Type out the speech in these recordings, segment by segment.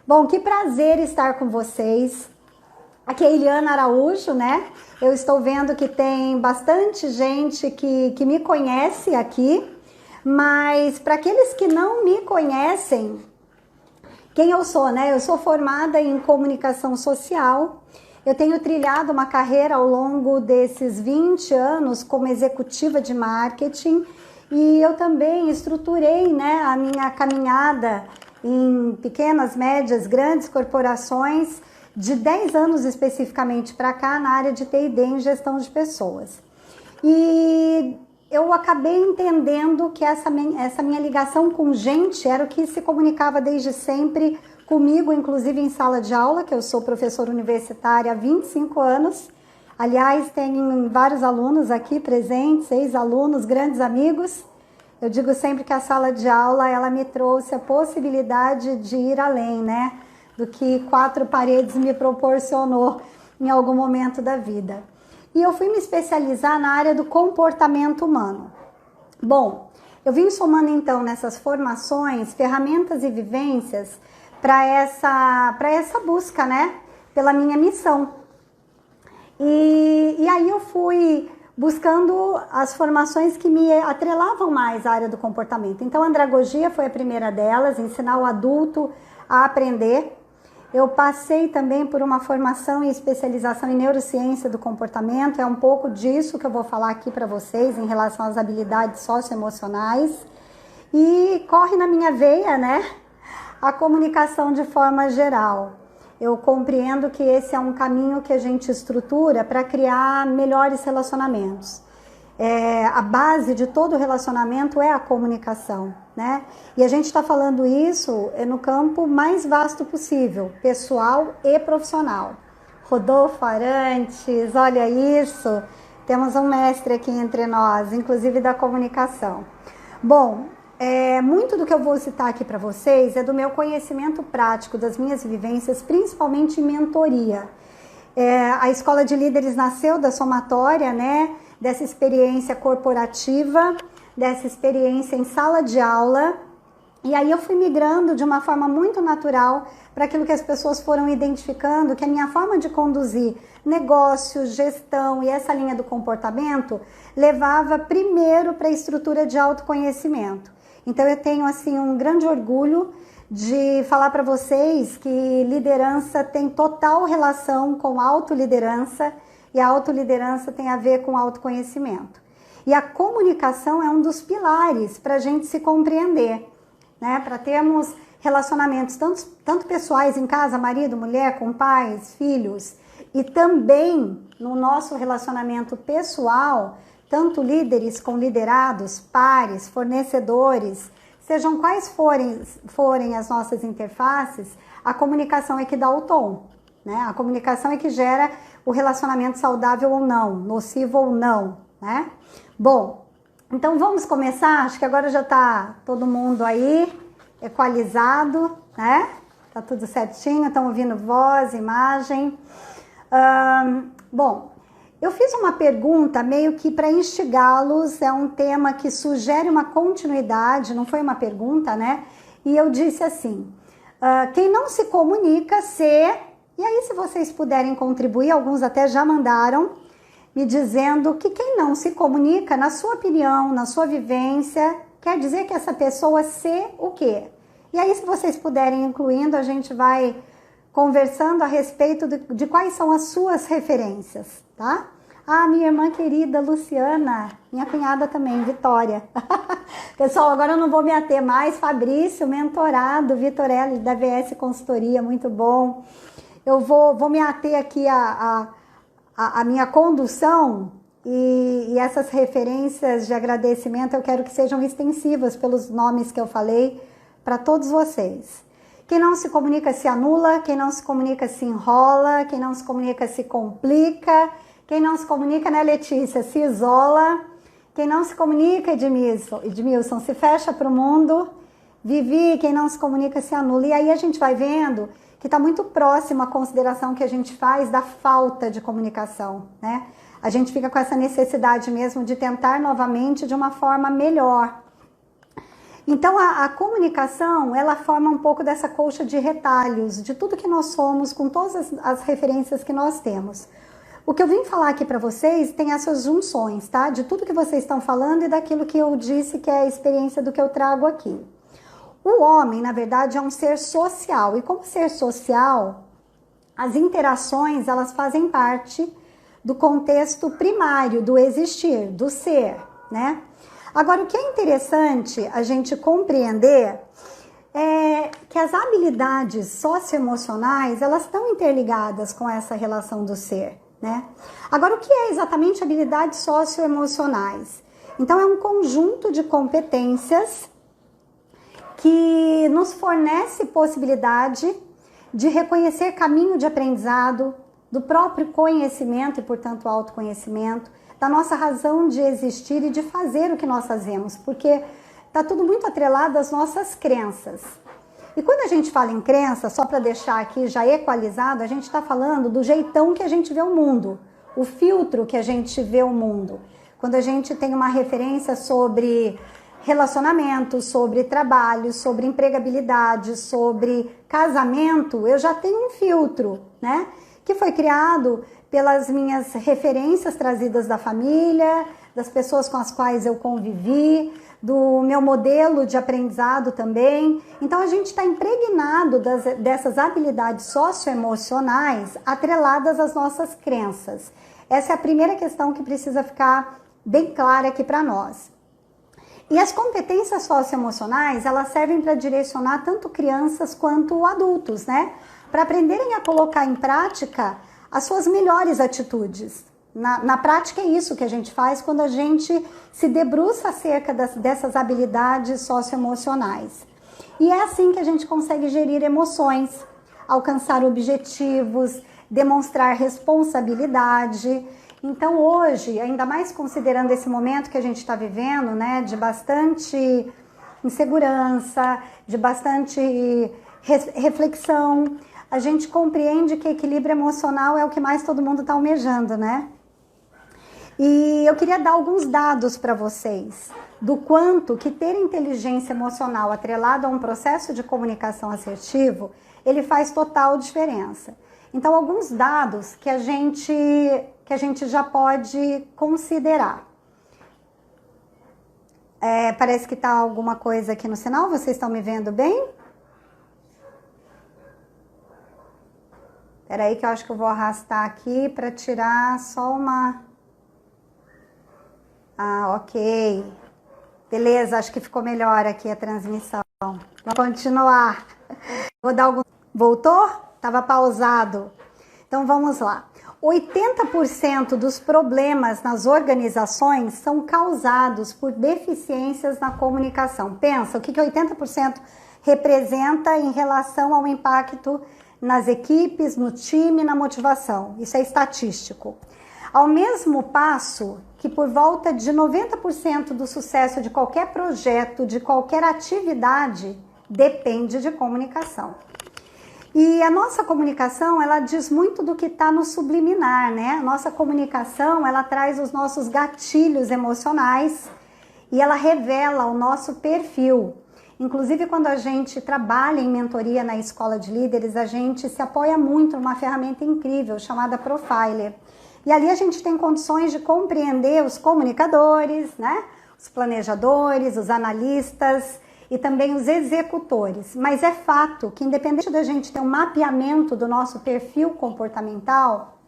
Bom, que prazer estar com vocês. Aqui é Eliana Araújo, né? Eu estou vendo que tem bastante gente que me conhece aqui, mas para aqueles que não me conhecem, quem eu sou, né? Eu sou formada em comunicação social. Eu tenho trilhado uma carreira ao longo desses 20 anos como executiva de marketing e eu também estruturei, né, a minha caminhada em pequenas, médias, grandes corporações de 10 anos especificamente para cá na área de T&D em gestão de pessoas. E eu acabei entendendo que essa minha ligação com gente era o que se comunicava desde sempre comigo, inclusive em sala de aula, que eu sou professora universitária há 25 anos. Aliás, tem vários alunos aqui presentes, ex-alunos, grandes amigos. Eu digo sempre que a sala de aula, ela me trouxe a possibilidade de ir além, né? Do que 4 paredes me proporcionou em algum momento da vida. E eu fui me especializar na área do comportamento humano. Bom, eu vim somando então nessas formações, ferramentas e vivências para essa busca, né? Pela minha missão. E aí eu fui buscando as formações que me atrelavam mais à área do comportamento. Então a andragogia foi a primeira delas, ensinar o adulto a aprender. Eu passei também por uma formação e especialização em neurociência do comportamento, é um pouco disso que eu vou falar aqui para vocês em relação às habilidades socioemocionais. E corre na minha veia, né, a comunicação de forma geral. Eu compreendo que esse é um caminho que a gente estrutura para criar melhores relacionamentos. A base de todo relacionamento é a comunicação, né? E a gente está falando isso no campo mais vasto possível, pessoal e profissional. Rodolfo Arantes, olha isso, temos um mestre aqui entre nós, inclusive da comunicação. Bom, muito do que eu vou citar aqui para vocês é do meu conhecimento prático, das minhas vivências, principalmente em mentoria. A Escola de Líderes nasceu da somatória, né? Dessa experiência corporativa, dessa experiência em sala de aula. E aí eu fui migrando de uma forma muito natural para aquilo que as pessoas foram identificando, que a minha forma de conduzir negócios, gestão e essa linha do comportamento levava primeiro para a estrutura de autoconhecimento. Então eu tenho assim um grande orgulho de falar para vocês que liderança tem total relação com autoliderança e a autoliderança tem a ver com autoconhecimento. E a comunicação é um dos pilares para a gente se compreender, né? Para termos relacionamentos tanto pessoais em casa, marido, mulher, com pais, filhos, e também no nosso relacionamento pessoal, tanto líderes com liderados, pares, fornecedores, sejam quais forem as nossas interfaces, a comunicação é que dá o tom, né? A comunicação é que gera o relacionamento saudável ou não, nocivo ou não, né? Bom, então vamos começar. Acho que agora já está todo mundo aí equalizado, né? Tá tudo certinho, estão ouvindo voz, imagem. Bom, eu fiz uma pergunta meio que para instigá-los, é um tema que sugere uma continuidade, não foi uma pergunta, né? E eu disse assim, quem não se comunica E aí, se vocês puderem contribuir, alguns até já mandaram, me dizendo que quem não se comunica, na sua opinião, na sua vivência, quer dizer que essa pessoa se o quê? E aí, se vocês puderem incluindo, a gente vai conversando a respeito de quais são as suas referências, tá? Minha irmã querida Luciana, minha cunhada também, Vitória. Pessoal, agora eu não vou me ater mais. Fabrício, mentorado, Vitorelli, da VS Consultoria, muito bom. Eu vou me ater aqui a minha condução e essas referências de agradecimento eu quero que sejam extensivas pelos nomes que eu falei para todos vocês. Quem não se comunica se anula, quem não se comunica se enrola, quem não se comunica se complica, quem não se comunica, né, Letícia, se isola, quem não se comunica, Edmilson, se fecha para o mundo, Vivi, quem não se comunica se anula. E aí a gente vai vendo que está muito próximo à consideração que a gente faz da falta de comunicação, né? A gente fica com essa necessidade mesmo de tentar novamente de uma forma melhor. Então, a comunicação, ela forma um pouco dessa colcha de retalhos, de tudo que nós somos, com todas as referências que nós temos. O que eu vim falar aqui para vocês tem essas junções, tá? De tudo que vocês estão falando e daquilo que eu disse que é a experiência do que eu trago aqui. O homem, na verdade, é um ser social. E como ser social, as interações, elas fazem parte do contexto primário, do existir, do ser, né? Agora, o que é interessante a gente compreender é que as habilidades socioemocionais, elas estão interligadas com essa relação do ser, né? Agora, o que é exatamente habilidades socioemocionais? Então, é um conjunto de competências que nos fornece possibilidade de reconhecer caminho de aprendizado, do próprio conhecimento e, portanto, autoconhecimento, da nossa razão de existir e de fazer o que nós fazemos, porque está tudo muito atrelado às nossas crenças. E quando a gente fala em crença, só para deixar aqui já equalizado, a gente está falando do jeitão que a gente vê o mundo, o filtro que a gente vê o mundo. Quando a gente tem uma referência sobre relacionamento, sobre trabalho, sobre empregabilidade, sobre casamento, eu já tenho um filtro, né? Que foi criado pelas minhas referências trazidas da família, das pessoas com as quais eu convivi, do meu modelo de aprendizado também. Então, a gente está impregnado dessas habilidades socioemocionais atreladas às nossas crenças. Essa é a primeira questão que precisa ficar bem clara aqui para nós. E as competências socioemocionais, elas servem para direcionar tanto crianças quanto adultos, né? Para aprenderem a colocar em prática as suas melhores atitudes. Na prática é isso que a gente faz quando a gente se debruça acerca dessas habilidades socioemocionais. E é assim que a gente consegue gerir emoções, alcançar objetivos, demonstrar responsabilidade. Então hoje, ainda mais considerando esse momento que a gente está vivendo, né, de bastante insegurança, de bastante reflexão, a gente compreende que equilíbrio emocional é o que mais todo mundo está almejando, né? E eu queria dar alguns dados para vocês do quanto que ter inteligência emocional atrelado a um processo de comunicação assertivo, ele faz total diferença. Então, alguns dados que a gente já pode considerar. Parece que está alguma coisa aqui no sinal, vocês estão me vendo bem? Espera aí que eu acho que eu vou arrastar aqui para tirar só uma... Ah, ok. Beleza, acho que ficou melhor aqui a transmissão. Vamos continuar. Vou dar algum... Voltou? Estava pausado. Então vamos lá. 80% dos problemas nas organizações são causados por deficiências na comunicação. Pensa, o que 80% representa em relação ao impacto nas equipes, no time, na motivação. Isso é estatístico. Ao mesmo passo que por volta de 90% do sucesso de qualquer projeto, de qualquer atividade, depende de comunicação. E a nossa comunicação, ela diz muito do que está no subliminar, né? A nossa comunicação, ela traz os nossos gatilhos emocionais e ela revela o nosso perfil. Inclusive, quando a gente trabalha em mentoria na Escola de Líderes, a gente se apoia muito numa ferramenta incrível chamada Profiler. E ali a gente tem condições de compreender os comunicadores, né? Os planejadores, os analistas e também os executores. Mas é fato que, independente da gente ter um mapeamento do nosso perfil comportamental,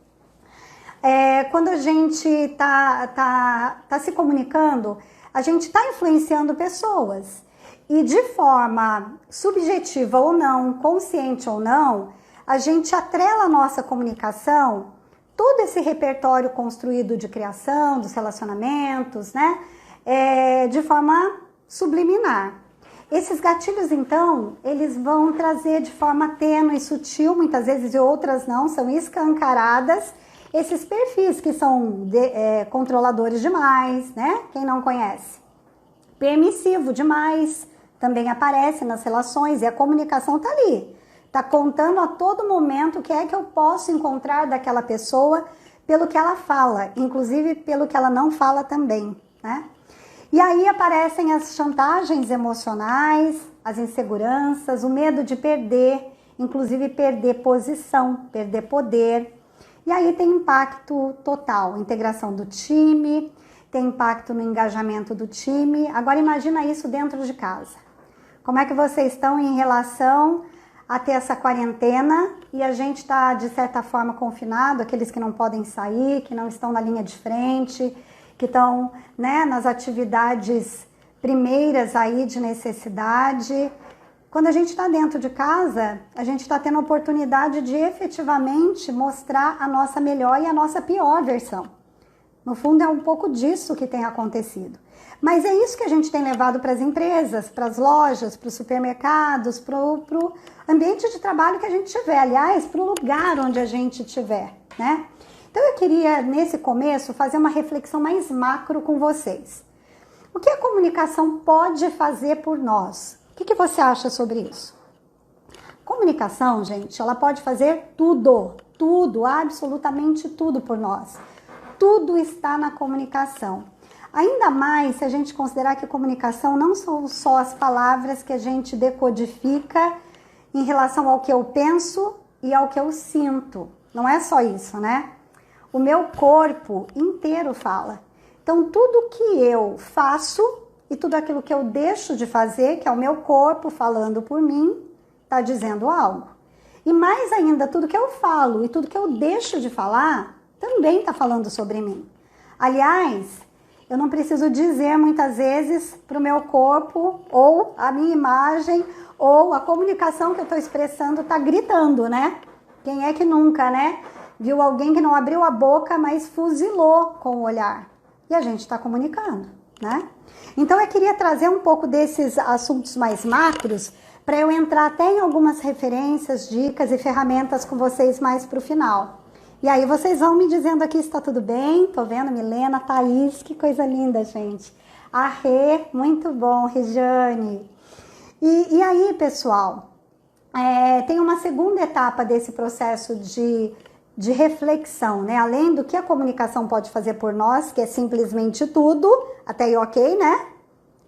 quando a gente tá se comunicando, a gente está influenciando pessoas. E de forma subjetiva ou não, consciente ou não, a gente atrela a nossa comunicação, todo esse repertório construído de criação, dos relacionamentos, né? De forma subliminar. Esses gatilhos, então, eles vão trazer de forma tênue e sutil, muitas vezes e outras não, são escancaradas, esses perfis que são controladores demais, né? Quem não conhece? Permissivo demais, também aparece nas relações e a comunicação está ali. Está contando a todo momento o que é que eu posso encontrar daquela pessoa pelo que ela fala, inclusive pelo que ela não fala também, né? E aí aparecem as chantagens emocionais, as inseguranças, o medo de perder, inclusive perder posição, perder poder. E aí tem impacto total, integração do time, tem impacto no engajamento do time. Agora imagina isso dentro de casa. Como é que vocês estão em relação a ter essa quarentena e a gente está, de certa forma, confinado, aqueles que não podem sair, que não estão na linha de frente, que estão, né, nas atividades primeiras aí de necessidade. Quando a gente está dentro de casa, a gente está tendo a oportunidade de efetivamente mostrar a nossa melhor e a nossa pior versão. No fundo, é um pouco disso que tem acontecido. Mas é isso que a gente tem levado para as empresas, para as lojas, para os supermercados, para o ambiente de trabalho que a gente tiver. Aliás, para o lugar onde a gente estiver, né? Então, eu queria, nesse começo, fazer uma reflexão mais macro com vocês. O que a comunicação pode fazer por nós? O que você acha sobre isso? Comunicação, gente, ela pode fazer tudo, absolutamente tudo por nós. Tudo está na comunicação. Ainda mais se a gente considerar que comunicação não são só as palavras que a gente decodifica em relação ao que eu penso e ao que eu sinto. Não é só isso, né? O meu corpo inteiro fala. Então, tudo que eu faço e tudo aquilo que eu deixo de fazer, que é o meu corpo falando por mim, está dizendo algo. E mais ainda, tudo que eu falo e tudo que eu deixo de falar, também está falando sobre mim. Aliás, eu não preciso dizer muitas vezes para o meu corpo, ou a minha imagem, ou a comunicação que eu estou expressando está gritando, né? Quem é que nunca, né? Viu alguém que não abriu a boca, mas fuzilou com o olhar. E a gente está comunicando, né? Então eu queria trazer um pouco desses assuntos mais macros para eu entrar até em algumas referências, dicas e ferramentas com vocês mais para o final. E aí vocês vão me dizendo aqui se está tudo bem. Tô vendo Milena, Thaís, que coisa linda, gente. A Rê, muito bom, Regiane. E aí, pessoal, tem uma segunda etapa desse processo de reflexão, né? Além do que a comunicação pode fazer por nós, que é simplesmente tudo, até aí ok, né?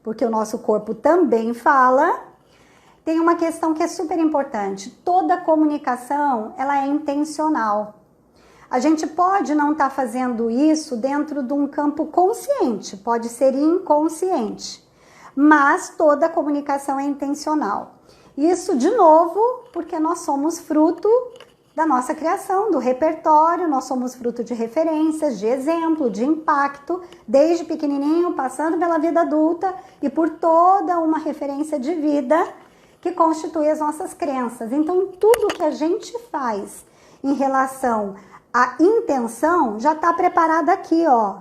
Porque o nosso corpo também fala. Tem uma questão que é super importante. Toda comunicação, ela é intencional. A gente pode não estar fazendo isso dentro de um campo consciente, pode ser inconsciente, mas toda comunicação é intencional. Isso, de novo, porque nós somos fruto da nossa criação, do repertório, nós somos fruto de referências, de exemplo, de impacto, desde pequenininho, passando pela vida adulta e por toda uma referência de vida que constitui as nossas crenças. Então, tudo que a gente faz em relação à intenção já está preparado aqui, ó,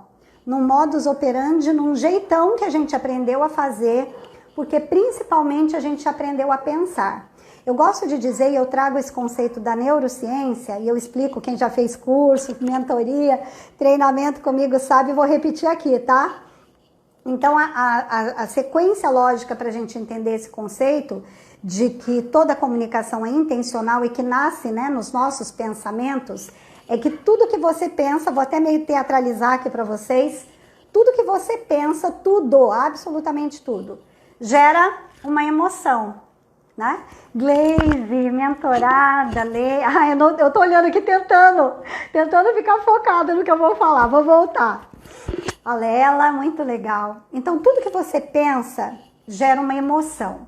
num modus operandi, num jeitão que a gente aprendeu a fazer, porque principalmente a gente aprendeu a pensar. Eu gosto de dizer, e eu trago esse conceito da neurociência, e eu explico, quem já fez curso, mentoria, treinamento comigo sabe, vou repetir aqui, tá? Então, a sequência lógica para a gente entender esse conceito de que toda comunicação é intencional e que nasce, né, nos nossos pensamentos, é que tudo que você pensa, vou até meio teatralizar aqui para vocês, tudo que você pensa, tudo, absolutamente tudo, gera uma emoção, né? Gleise, mentorada, Lê. Eu tô olhando aqui tentando ficar focada no que eu vou falar, vou voltar. A Lela, muito legal. Então, tudo que você pensa gera uma emoção.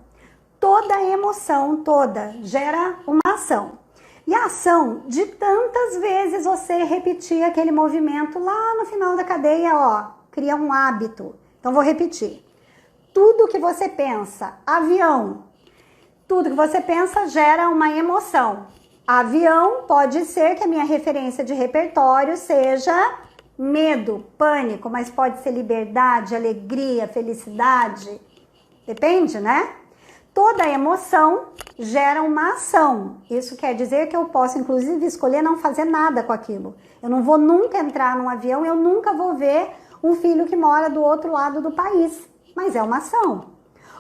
Toda emoção, gera uma ação. E a ação, de tantas vezes você repetir aquele movimento lá no final da cadeia, ó, cria um hábito. Então, vou repetir. Tudo que você pensa, avião, tudo que você pensa gera uma emoção. Avião, pode ser que a minha referência de repertório seja medo, pânico, mas pode ser liberdade, alegria, felicidade. Depende, né? Toda emoção gera uma ação. Isso quer dizer que eu posso, inclusive, escolher não fazer nada com aquilo. Eu não vou nunca entrar num avião, eu nunca vou ver um filho que mora do outro lado do país. Mas é uma ação.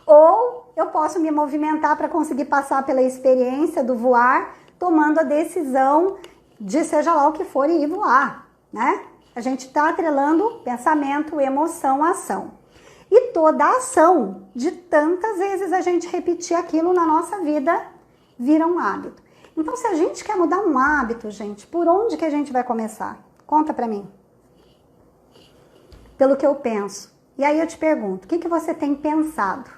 Ou eu posso me movimentar para conseguir passar pela experiência do voar, tomando a decisão de seja lá o que for e ir voar, né? A gente está atrelando pensamento, emoção, ação. E toda a ação de tantas vezes a gente repetir aquilo na nossa vida vira um hábito. Então, se a gente quer mudar um hábito, gente, por onde que a gente vai começar? Conta pra mim. Pelo que eu penso. E aí eu te pergunto, o que você tem pensado?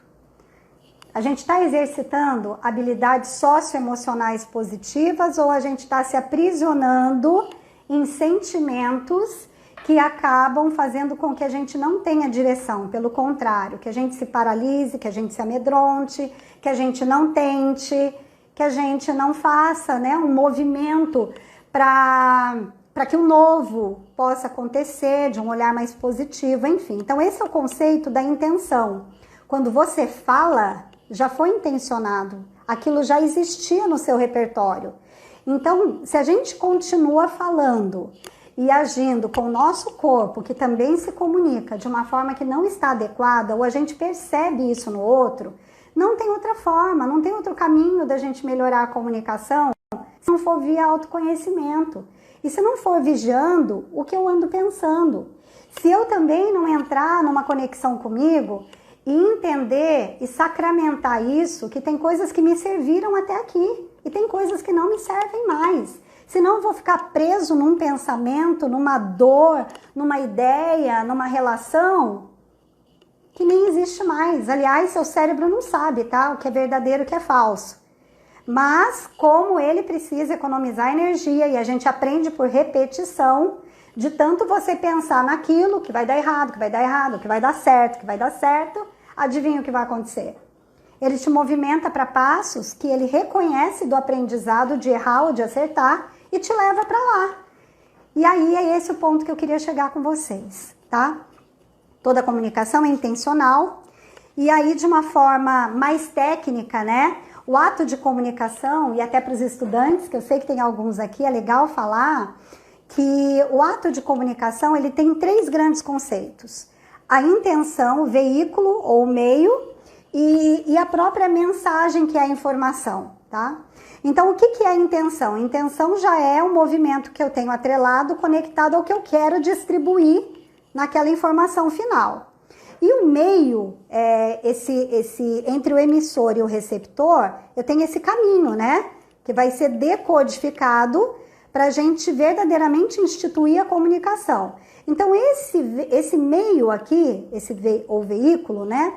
A gente está exercitando habilidades socioemocionais positivas ou a gente está se aprisionando em sentimentos que acabam fazendo com que a gente não tenha direção? Pelo contrário, que a gente se paralise, que a gente se amedronte, que a gente não tente, que a gente não faça, né, um movimento para que o novo possa acontecer, de um olhar mais positivo, enfim. Então esse é o conceito da intenção. Quando você fala, já foi intencionado, aquilo já existia no seu repertório. Então, se a gente continua falando e agindo com o nosso corpo, que também se comunica de uma forma que não está adequada, ou a gente percebe isso no outro, não tem outra forma, não tem outro caminho da gente melhorar a comunicação se não for via autoconhecimento. E se não for vigiando o que eu ando pensando. Se eu também não entrar numa conexão comigo e entender e sacramentar isso, que tem coisas que me serviram até aqui e tem coisas que não me servem mais. Senão eu vou ficar preso num pensamento, numa dor, numa ideia, numa relação que nem existe mais. Aliás, seu cérebro não sabe, tá? O que é verdadeiro e o que é falso. Mas como ele precisa economizar energia e a gente aprende por repetição, de tanto você pensar naquilo que vai dar errado, que vai dar errado, que vai dar certo, que vai dar certo, adivinha o que vai acontecer? Ele te movimenta para passos que ele reconhece do aprendizado de errar ou de acertar e te leva para lá. E aí é esse o ponto que eu queria chegar com vocês, tá? Toda comunicação é intencional e aí de uma forma mais técnica, né? O ato de comunicação, e até para os estudantes, que eu sei que tem alguns aqui, é legal falar que o ato de comunicação ele tem 3 grandes conceitos. A intenção, o veículo ou o meio e a própria mensagem que é a informação, tá? Então, o que é a intenção? A intenção já é um movimento que eu tenho atrelado, conectado ao que eu quero distribuir naquela informação final. E o meio, entre o emissor e o receptor, eu tenho esse caminho, né? Que vai ser decodificado para a gente verdadeiramente instituir a comunicação. Então, esse meio aqui, ou veículo, né?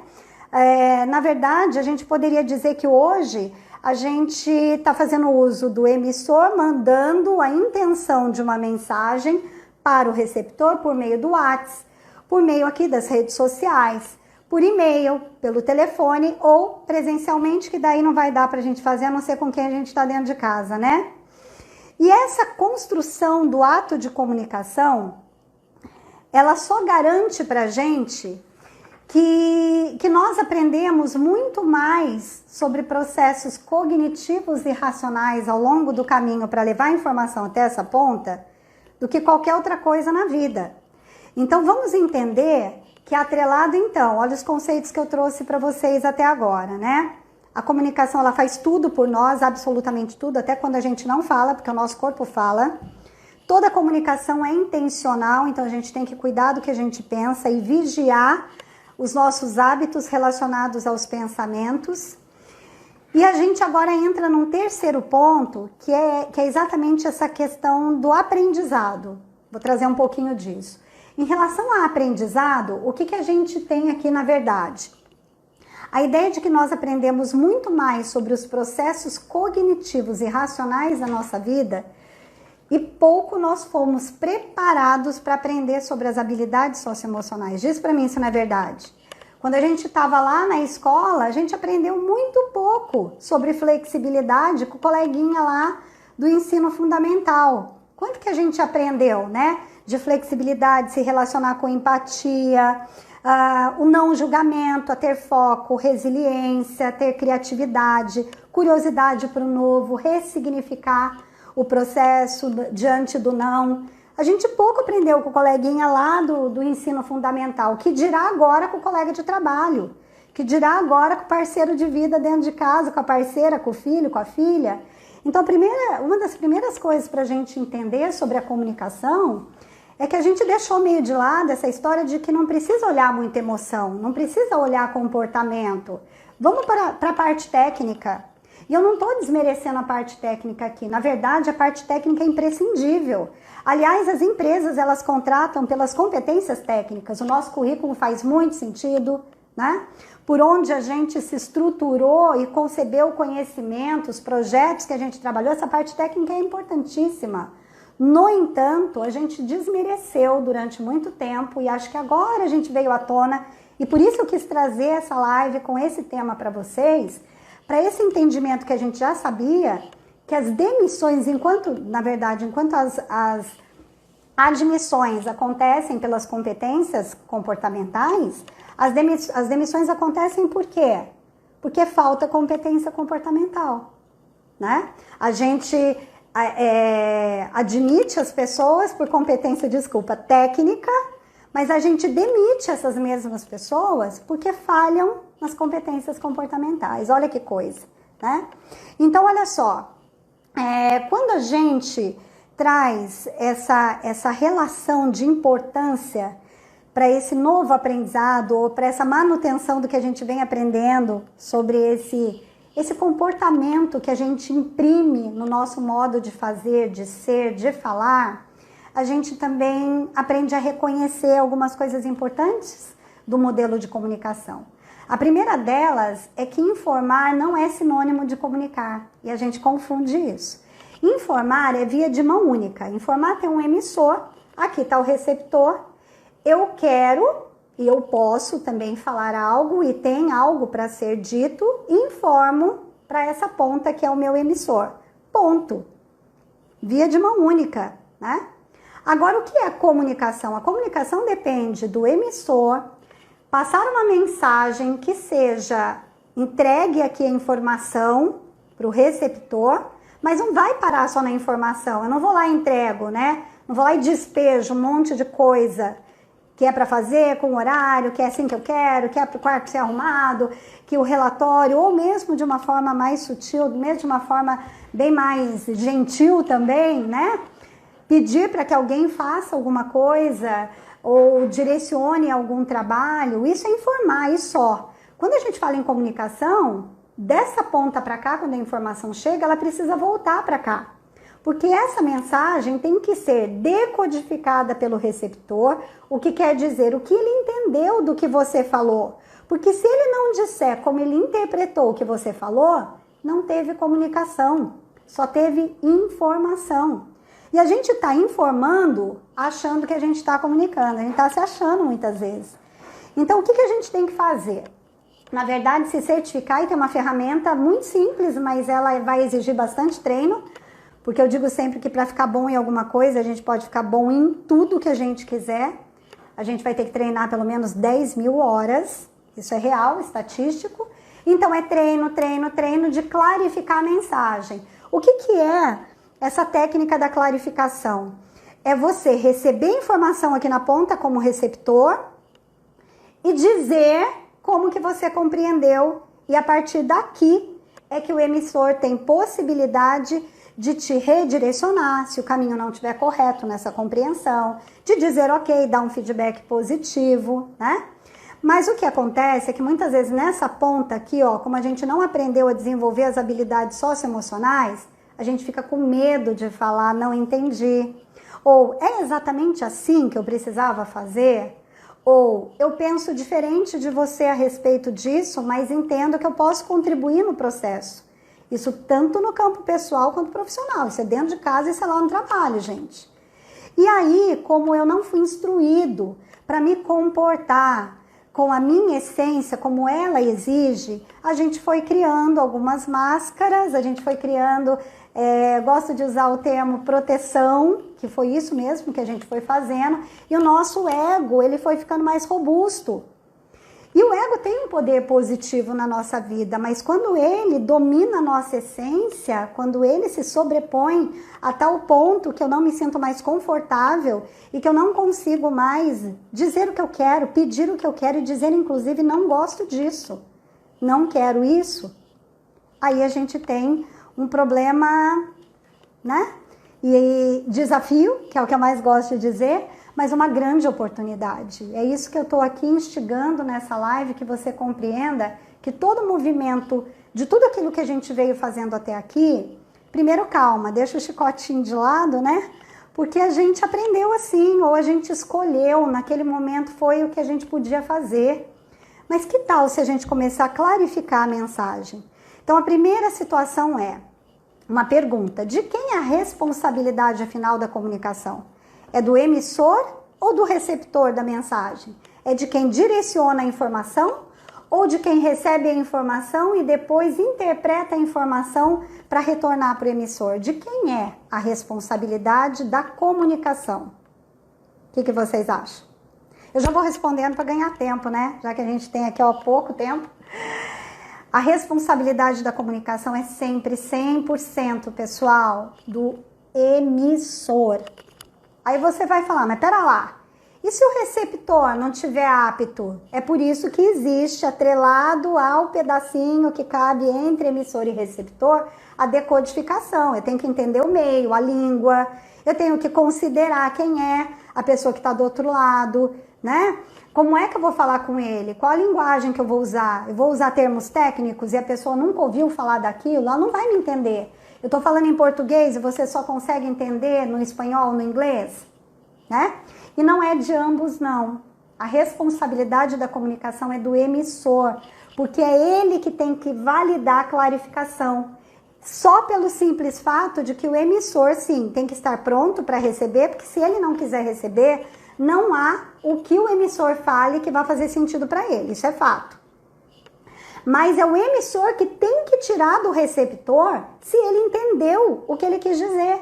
Na verdade, a gente poderia dizer que hoje a gente está fazendo uso do emissor, mandando a intenção de uma mensagem para o receptor por meio do WhatsApp, por meio aqui das redes sociais, por e-mail, pelo telefone ou presencialmente, que daí não vai dar para a gente fazer, a não ser com quem a gente está dentro de casa, né? E essa construção do ato de comunicação, ela só garante para a gente que nós aprendemos muito mais sobre processos cognitivos e racionais ao longo do caminho para levar a informação até essa ponta do que qualquer outra coisa na vida. Então vamos entender que atrelado então, olha os conceitos que eu trouxe para vocês até agora, né? A comunicação ela faz tudo por nós, absolutamente tudo, até quando a gente não fala, porque o nosso corpo fala. Toda comunicação é intencional, então a gente tem que cuidar do que a gente pensa e vigiar os nossos hábitos relacionados aos pensamentos. E a gente agora entra num terceiro ponto, que é exatamente essa questão do aprendizado. Vou trazer um pouquinho disso. Em relação ao aprendizado, o que a gente tem aqui na verdade? A ideia de que nós aprendemos muito mais sobre os processos cognitivos e racionais da nossa vida e pouco nós fomos preparados para aprender sobre as habilidades socioemocionais. Diz para mim se não é verdade. Quando a gente estava lá na escola, a gente aprendeu muito pouco sobre flexibilidade com o coleguinha lá do ensino fundamental. Quanto que a gente aprendeu, né? De flexibilidade, se relacionar com empatia, o não julgamento, a ter foco, resiliência, ter criatividade, curiosidade para o novo, ressignificar o processo diante do não. A gente pouco aprendeu com o coleguinha lá do ensino fundamental, que dirá agora com o colega de trabalho, que dirá agora com o parceiro de vida dentro de casa, com a parceira, com o filho, com a filha. Então, uma das primeiras coisas para a gente entender sobre a comunicação é que a gente deixou meio de lado essa história de que não precisa olhar muita emoção, não precisa olhar comportamento. Vamos para a parte técnica. E eu não estou desmerecendo a parte técnica aqui. Na verdade, a parte técnica é imprescindível. Aliás, as empresas, elas contratam pelas competências técnicas. O nosso currículo faz muito sentido, né? Por onde a gente se estruturou e concebeu conhecimentos, projetos que a gente trabalhou, essa parte técnica é importantíssima. No entanto, a gente desmereceu durante muito tempo e acho que agora a gente veio à tona e por isso eu quis trazer essa live com esse tema para vocês, para esse entendimento que a gente já sabia, que as demissões, enquanto as admissões acontecem pelas competências comportamentais, as demissões acontecem por quê? Porque falta competência comportamental, né? A gente admite as pessoas por competência, técnica, mas a gente demite essas mesmas pessoas porque falham nas competências comportamentais. Olha que coisa, né? Então, olha só, quando a gente traz essa relação de importância para esse novo aprendizado ou para essa manutenção do que a gente vem aprendendo sobre esse comportamento que a gente imprime no nosso modo de fazer, de ser, de falar, a gente também aprende a reconhecer algumas coisas importantes do modelo de comunicação. A primeira delas é que informar não é sinônimo de comunicar, e a gente confunde isso. Informar é via de mão única. Informar tem um emissor, aqui está o receptor, eu quero e eu posso também falar algo e tem algo para ser dito, informo para essa ponta que é o meu emissor. Ponto. Via de mão única, né? Agora, o que é comunicação? A comunicação depende do emissor passar uma mensagem que seja entregue aqui a informação para o receptor, mas não vai parar só na informação. Eu não vou lá e entrego, né? Não vou lá e despejo um monte de coisa que é para fazer com horário, que é assim que eu quero, que é para o quarto ser arrumado, que o relatório, ou mesmo de uma forma mais sutil, mesmo de uma forma bem mais gentil também, né? Pedir para que alguém faça alguma coisa ou direcione algum trabalho, isso é informar, e só. Quando a gente fala em comunicação, dessa ponta para cá, quando a informação chega, ela precisa voltar para cá. Porque essa mensagem tem que ser decodificada pelo receptor, o que quer dizer, o que ele entendeu do que você falou. Porque se ele não disser como ele interpretou o que você falou, não teve comunicação, só teve informação. E a gente está informando achando que a gente está comunicando, a gente está se achando muitas vezes. Então, o que a gente tem que fazer? Na verdade, se certificar, e tem uma ferramenta muito simples, mas ela vai exigir bastante treino, porque eu digo sempre que para ficar bom em alguma coisa, a gente pode ficar bom em tudo que a gente quiser. A gente vai ter que treinar pelo menos 10.000 horas, isso é real, estatístico. Então, é treino, treino, treino de clarificar a mensagem. O que é essa técnica da clarificação? É você receber informação aqui na ponta como receptor e dizer como que você compreendeu. E a partir daqui é que o emissor tem possibilidade de te redirecionar, se o caminho não estiver correto nessa compreensão, de dizer ok, dar um feedback positivo, né? Mas o que acontece é que muitas vezes nessa ponta aqui, ó, como a gente não aprendeu a desenvolver as habilidades socioemocionais, a gente fica com medo de falar, não entendi. Ou, é exatamente assim que eu precisava fazer? Ou, eu penso diferente de você a respeito disso, mas entendo que eu posso contribuir no processo. Isso tanto no campo pessoal quanto profissional. Isso é dentro de casa e isso é lá no trabalho, gente. E aí, como eu não fui instruído para me comportar com a minha essência, como ela exige, a gente foi criando algumas máscaras, a gente foi criando, gosto de usar o termo proteção, que foi isso mesmo que a gente foi fazendo, e o nosso ego, ele foi ficando mais robusto. E o ego tem um poder positivo na nossa vida, mas quando ele domina a nossa essência, quando ele se sobrepõe a tal ponto que eu não me sinto mais confortável e que eu não consigo mais dizer o que eu quero, pedir o que eu quero e dizer, inclusive, não gosto disso, não quero isso, aí a gente tem um problema, né? E desafio, que é o que eu mais gosto de dizer, mas uma grande oportunidade. É isso que eu estou aqui instigando nessa live, que você compreenda que todo movimento de tudo aquilo que a gente veio fazendo até aqui, primeiro calma, deixa o chicotinho de lado, né? Porque a gente aprendeu assim, ou a gente escolheu, naquele momento foi o que a gente podia fazer. Mas que tal se a gente começar a clarificar a mensagem? Então a primeira situação é uma pergunta: de quem é a responsabilidade afinal da comunicação? É do emissor ou do receptor da mensagem? É de quem direciona a informação ou de quem recebe a informação e depois interpreta a informação para retornar para o emissor? De quem é a responsabilidade da comunicação? O que vocês acham? Eu já vou respondendo para ganhar tempo, né? Já que a gente tem aqui há pouco tempo. A responsabilidade da comunicação é sempre 100%, pessoal, do emissor. Aí você vai falar, mas pera lá, e se o receptor não estiver apto? É por isso que existe, atrelado ao pedacinho que cabe entre emissor e receptor, a decodificação. Eu tenho que entender o meio, a língua, eu tenho que considerar quem é a pessoa que está do outro lado, né? Como é que eu vou falar com ele? Qual a linguagem que eu vou usar? Eu vou usar termos técnicos e a pessoa nunca ouviu falar daquilo, ela não vai me entender. Eu estou falando em português e você só consegue entender no espanhol, no inglês, né? E não é de ambos, não. A responsabilidade da comunicação é do emissor, porque é ele que tem que validar a clarificação. Só pelo simples fato de que o emissor, sim, tem que estar pronto para receber, porque se ele não quiser receber, não há o que o emissor fale que vai fazer sentido para ele, isso é fato. Mas é o emissor que tem que tirar do receptor se ele entendeu o que ele quis dizer.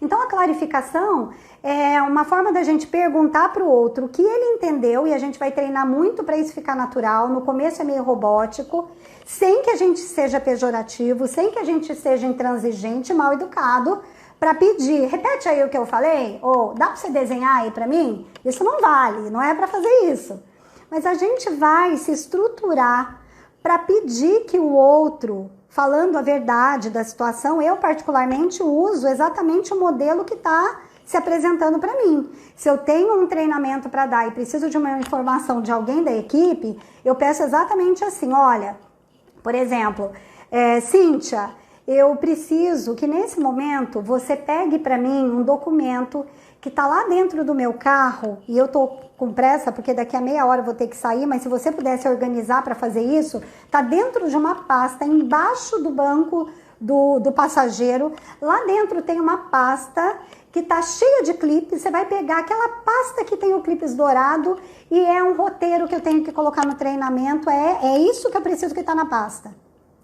Então a clarificação é uma forma da gente perguntar para o outro o que ele entendeu, e a gente vai treinar muito para isso ficar natural. No começo é meio robótico, sem que a gente seja pejorativo, sem que a gente seja intransigente, mal educado, para pedir, repete aí o que eu falei, ou dá para você desenhar aí para mim? Isso não vale, não é para fazer isso. Mas a gente vai se estruturar para pedir que o outro, falando a verdade da situação, eu particularmente uso exatamente o modelo que está se apresentando para mim. Se eu tenho um treinamento para dar e preciso de uma informação de alguém da equipe, eu peço exatamente assim, olha, por exemplo, Cíntia, eu preciso que nesse momento você pegue para mim um documento que está lá dentro do meu carro, e eu tô com pressa porque daqui a meia hora eu vou ter que sair, mas se você pudesse organizar para fazer isso, tá dentro de uma pasta embaixo do banco do passageiro. Lá dentro tem uma pasta que tá cheia de clipes. Você vai pegar aquela pasta que tem o clipes dourado e é um roteiro que eu tenho que colocar no treinamento. É isso que eu preciso que tá na pasta.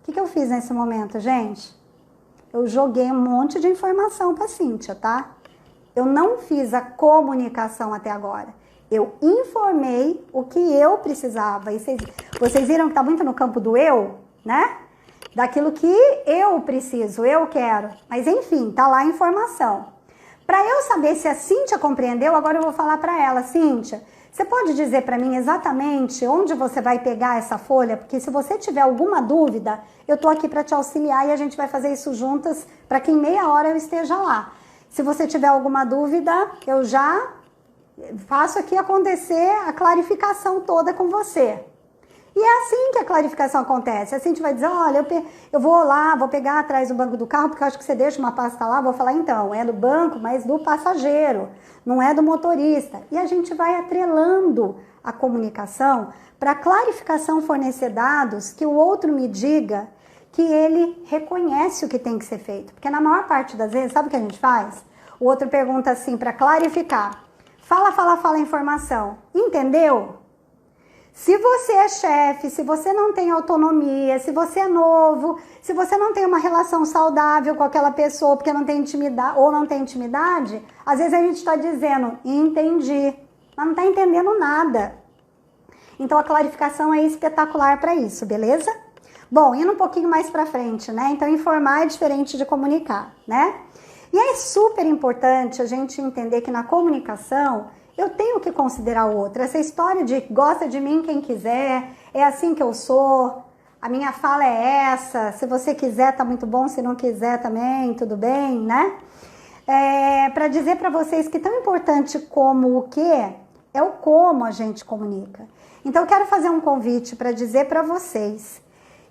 O que eu fiz nesse momento, gente? Eu joguei um monte de informação para Cíntia, tá? Eu não fiz a comunicação até agora. Eu informei o que eu precisava. E vocês viram que tá muito no campo do eu, né? Daquilo que eu preciso, eu quero. Mas enfim, tá lá a informação. Para eu saber se a Cíntia compreendeu, agora eu vou falar para ela, Cíntia, você pode dizer para mim exatamente onde você vai pegar essa folha? Porque se você tiver alguma dúvida, eu tô aqui para te auxiliar e a gente vai fazer isso juntas para que em meia hora eu esteja lá. Se você tiver alguma dúvida, eu já faço aqui acontecer a clarificação toda com você. E é assim que a clarificação acontece. Assim a gente vai dizer, olha, eu vou lá, vou pegar atrás do banco do carro, porque eu acho que você deixa uma pasta lá, vou falar, então, é do banco, mas do passageiro, não é do motorista. E a gente vai atrelando a comunicação para a clarificação fornecer dados que o outro me diga que ele reconhece o que tem que ser feito. Porque na maior parte das vezes, sabe o que a gente faz? O outro pergunta assim, para clarificar, fala a informação, entendeu? Se você é chefe, se você não tem autonomia, se você é novo, se você não tem uma relação saudável com aquela pessoa porque não tem intimidade ou não tem intimidade, às vezes a gente está dizendo, entendi, mas não está entendendo nada. Então a clarificação é espetacular para isso, beleza? Bom, indo um pouquinho mais para frente, né? Então informar é diferente de comunicar, né? E é super importante a gente entender que na comunicação eu tenho que considerar o outro. Essa história de gosta de mim quem quiser, é assim que eu sou, a minha fala é essa, se você quiser tá muito bom, se não quiser também, tudo bem, né? para dizer para vocês que tão importante como o que é o como a gente comunica. Então eu quero fazer um convite para dizer para vocês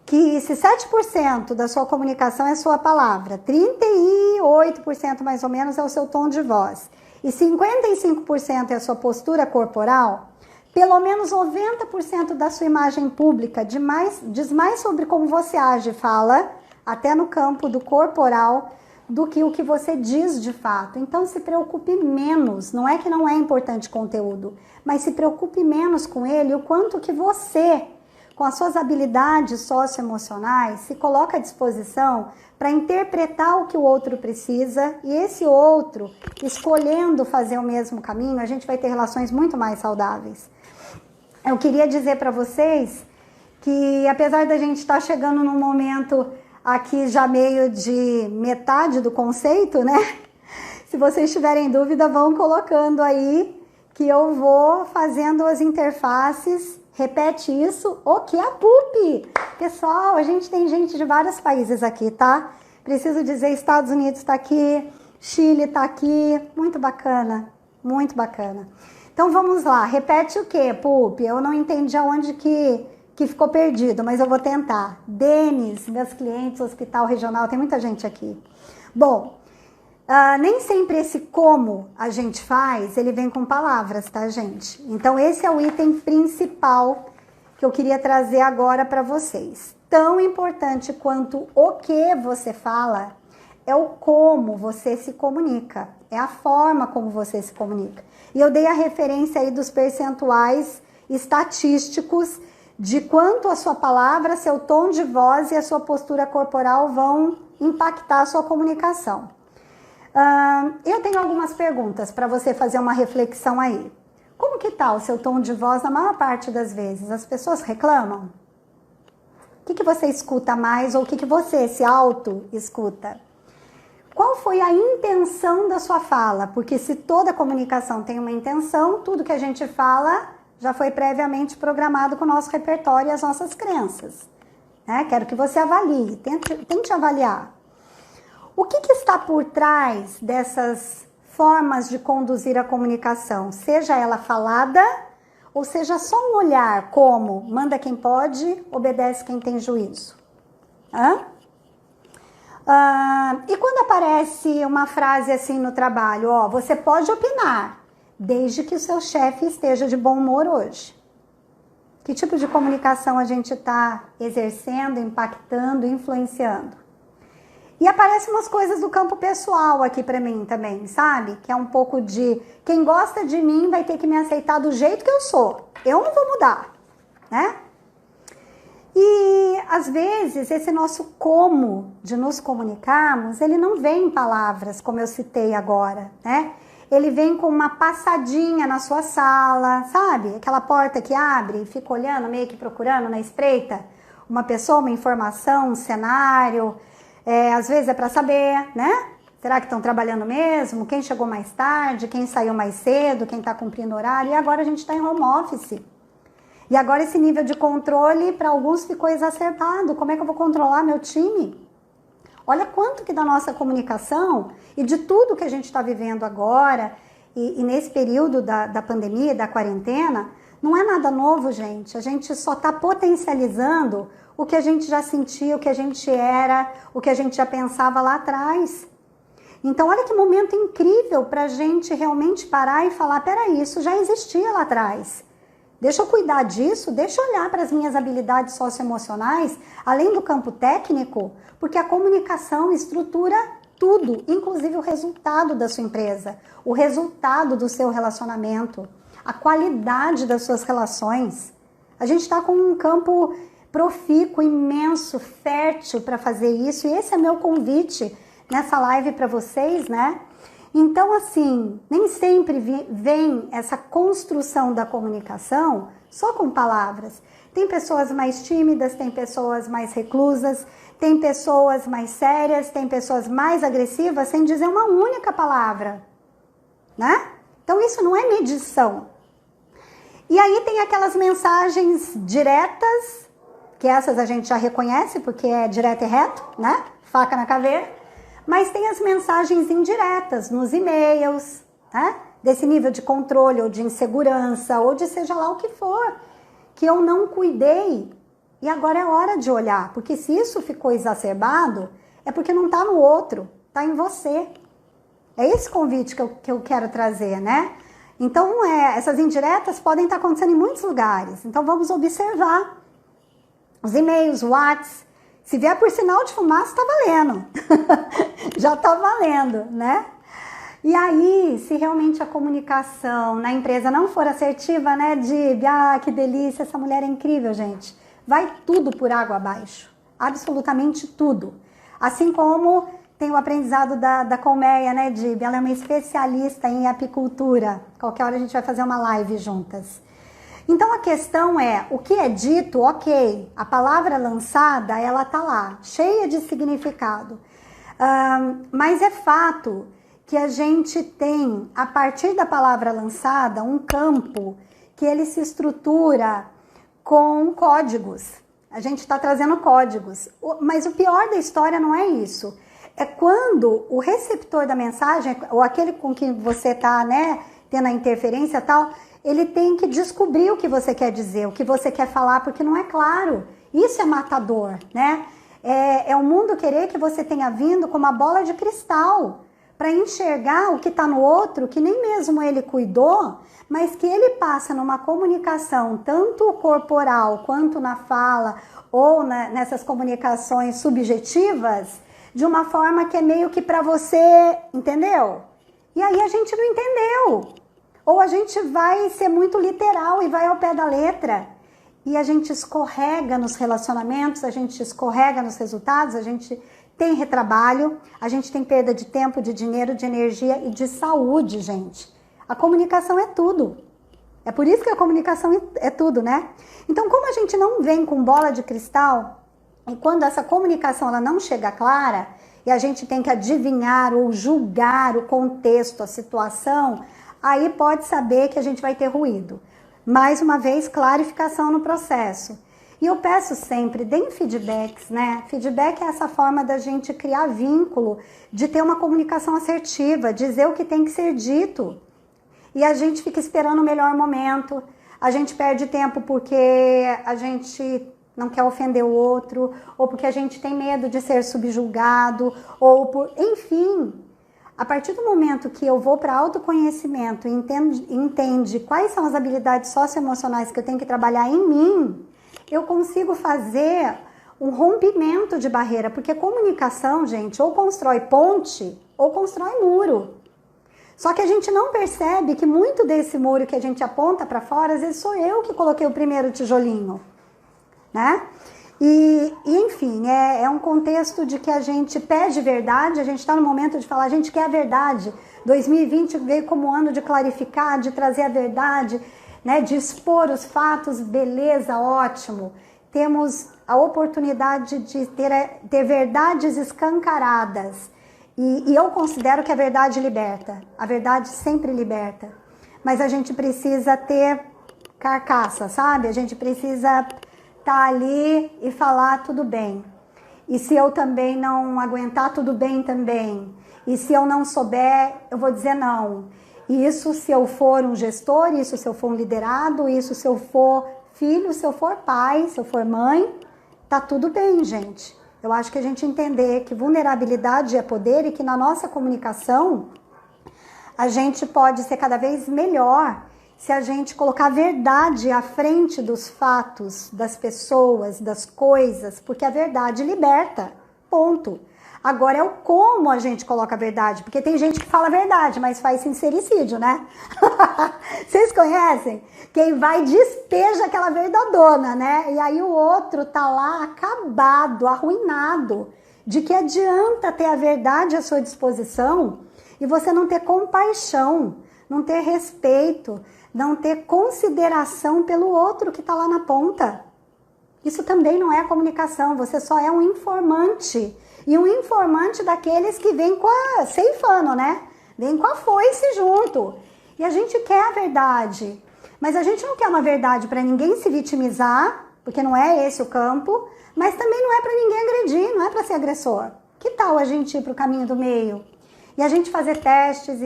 que se 7% da sua comunicação é sua palavra, 38% mais ou menos é o seu tom de voz e 55% é a sua postura corporal, pelo menos 90% da sua imagem pública diz mais sobre como você age e fala, até no campo do corporal, do que o que você diz de fato. Então se preocupe menos, não é que não é importante conteúdo, mas se preocupe menos com ele, o quanto que você, com as suas habilidades socioemocionais, se coloca à disposição para interpretar o que o outro precisa e esse outro, escolhendo fazer o mesmo caminho, a gente vai ter relações muito mais saudáveis. Eu queria dizer para vocês que, apesar da gente estar chegando num momento aqui já meio de metade do conceito, né? Se vocês tiverem dúvida, vão colocando aí que eu vou fazendo as interfaces. Repete isso, o que é a PUP? Pessoal, a gente tem gente de vários países aqui, tá? Preciso dizer, Estados Unidos está aqui, Chile está aqui, muito bacana, muito bacana. Então vamos lá, repete o que, PUP? Eu não entendi aonde que ficou perdido, mas eu vou tentar. Denis, meus clientes, hospital regional, tem muita gente aqui. Bom, nem sempre esse como a gente faz, ele vem com palavras, tá, gente? Então esse é o item principal que eu queria trazer agora para vocês. Tão importante quanto o que você fala é o como você se comunica, é a forma como você se comunica. E eu dei a referência aí dos percentuais estatísticos de quanto a sua palavra, seu tom de voz e a sua postura corporal vão impactar a sua comunicação. Eu tenho algumas perguntas para você fazer uma reflexão aí. Como que tá o seu tom de voz na maior parte das vezes? As pessoas reclamam? O que você escuta mais ou o que você se auto-escuta? Qual foi a intenção da sua fala? Porque se toda comunicação tem uma intenção, tudo que a gente fala já foi previamente programado com o nosso repertório e as nossas crenças. Né? Quero que você avalie, tente avaliar. O que está por trás dessas formas de conduzir a comunicação? Seja ela falada ou seja só um olhar, como manda quem pode, obedece quem tem juízo. E quando aparece uma frase assim no trabalho, ó, você pode opinar, desde que o seu chefe esteja de bom humor hoje. Que tipo de comunicação a gente está exercendo, impactando, influenciando? E aparecem umas coisas do campo pessoal aqui para mim também, sabe? Que é um pouco de quem gosta de mim vai ter que me aceitar do jeito que eu sou. Eu não vou mudar, né? E às vezes esse nosso como de nos comunicarmos, ele não vem em palavras, como eu citei agora, né? Ele vem com uma passadinha na sua sala, sabe? Aquela porta que abre e fica olhando, meio que procurando na espreita uma pessoa, uma informação, um cenário. Às vezes é para saber, né? Será que estão trabalhando mesmo? Quem chegou mais tarde? Quem saiu mais cedo? Quem está cumprindo horário? E agora a gente está em home office. E agora esse nível de controle para alguns ficou exacerbado. Como é que eu vou controlar meu time? Olha quanto que da nossa comunicação e de tudo que a gente está vivendo agora e nesse período da pandemia, da quarentena, não é nada novo, gente. A gente só está potencializando o que a gente já sentia, o que a gente era, o que a gente já pensava lá atrás. Então, olha que momento incrível para a gente realmente parar e falar, peraí, isso já existia lá atrás. Deixa eu cuidar disso, deixa eu olhar para as minhas habilidades socioemocionais, além do campo técnico, porque a comunicação estrutura tudo, inclusive o resultado da sua empresa, o resultado do seu relacionamento, a qualidade das suas relações. A gente está com um campo profícuo, imenso, fértil para fazer isso, e esse é meu convite nessa live para vocês, né? Então, assim, nem sempre vem essa construção da comunicação só com palavras. Tem pessoas mais tímidas, tem pessoas mais reclusas, tem pessoas mais sérias, tem pessoas mais agressivas sem dizer uma única palavra, né? Então, isso não é medição. E aí tem aquelas mensagens diretas, que essas a gente já reconhece, porque é direto e reto, né? Faca na caveira. Mas tem as mensagens indiretas nos e-mails, né? Desse nível de controle ou de insegurança ou de seja lá o que for, que eu não cuidei e agora é hora de olhar, porque se isso ficou exacerbado, é porque não está no outro, está em você. É esse convite que eu quero trazer, né? Então, essas indiretas podem estar acontecendo em muitos lugares, então vamos observar os e-mails, o WhatsApp. Se vier por sinal de fumaça, tá valendo. Já tá valendo, né? E aí, se realmente a comunicação na empresa não for assertiva, né, Dib? Ah, que delícia, essa mulher é incrível, gente. Vai tudo por água abaixo. Absolutamente tudo. Assim como tem o aprendizado da Colmeia, né, Dib? Ela é uma especialista em apicultura. Qualquer hora a gente vai fazer uma live juntas. Então a questão é, o que é dito, ok, a palavra lançada, ela tá lá, cheia de significado. Mas é fato que a gente tem, a partir da palavra lançada, um campo que ele se estrutura com códigos. A gente está trazendo códigos. Mas o pior da história não é isso. É quando o receptor da mensagem, ou aquele com quem você está, né, tendo a interferência e tal, ele tem que descobrir o que você quer dizer, o que você quer falar, porque não é claro. Isso é matador, né? É o mundo querer que você tenha vindo com uma bola de cristal para enxergar o que está no outro, que nem mesmo ele cuidou, mas que ele passa numa comunicação, tanto corporal quanto na fala, ou nessas comunicações subjetivas, de uma forma que é meio que para você, entendeu? E aí a gente não entendeu. Ou a gente vai ser muito literal e vai ao pé da letra. E a gente escorrega nos relacionamentos, a gente escorrega nos resultados, a gente tem retrabalho, a gente tem perda de tempo, de dinheiro, de energia e de saúde, gente. A comunicação é tudo. É por isso que a comunicação é tudo, né? Então, como a gente não vem com bola de cristal, e quando essa comunicação ela não chega clara, e a gente tem que adivinhar ou julgar o contexto, a situação, aí pode saber que a gente vai ter ruído. Mais uma vez, clarificação no processo. E eu peço sempre, deem feedbacks, né? Feedback é essa forma da gente criar vínculo, de ter uma comunicação assertiva, dizer o que tem que ser dito. E a gente fica esperando o melhor momento, a gente perde tempo porque a gente não quer ofender o outro, ou porque a gente tem medo de ser subjulgado, ou por... enfim... A partir do momento que eu vou para autoconhecimento e entende quais são as habilidades socioemocionais que eu tenho que trabalhar em mim, eu consigo fazer um rompimento de barreira, porque comunicação, gente, ou constrói ponte ou constrói muro. Só que a gente não percebe que muito desse muro que a gente aponta para fora, às vezes sou eu que coloquei o primeiro tijolinho, né? E enfim, é um contexto de que a gente pede verdade, a gente está no momento de falar, a gente quer a verdade. 2020 veio como ano de clarificar, de trazer a verdade, né, de expor os fatos, beleza, ótimo. Temos a oportunidade de ter verdades escancaradas. E eu considero que a verdade liberta, a verdade sempre liberta. Mas a gente precisa ter carcaça, sabe? A gente precisa... tá ali e falar tudo bem. E se eu também não aguentar, tudo bem também. E se eu não souber, eu vou dizer não. E isso se eu for um gestor, isso se eu for um liderado, isso se eu for filho, se eu for pai, se eu for mãe, tá tudo bem, gente. Eu acho que a gente entender que vulnerabilidade é poder e que na nossa comunicação a gente pode ser cada vez melhor se a gente colocar a verdade à frente dos fatos, das pessoas, das coisas, porque a verdade liberta, ponto. Agora é o como a gente coloca a verdade, porque tem gente que fala a verdade, mas faz sincericídio, né? Vocês conhecem? Quem vai e despeja aquela verdadona, né? E aí o outro tá lá acabado, arruinado. De que adianta ter a verdade à sua disposição e você não ter compaixão, não ter respeito, não ter consideração pelo outro que está lá na ponta. Isso também não é comunicação, você só é um informante. E um informante daqueles que vem com a... ceifando, né? Vem com a foice junto. E a gente quer a verdade. Mas a gente não quer uma verdade para ninguém se vitimizar, porque não é esse o campo, mas também não é para ninguém agredir, não é para ser agressor. Que tal a gente ir para o caminho do meio? E a gente fazer testes,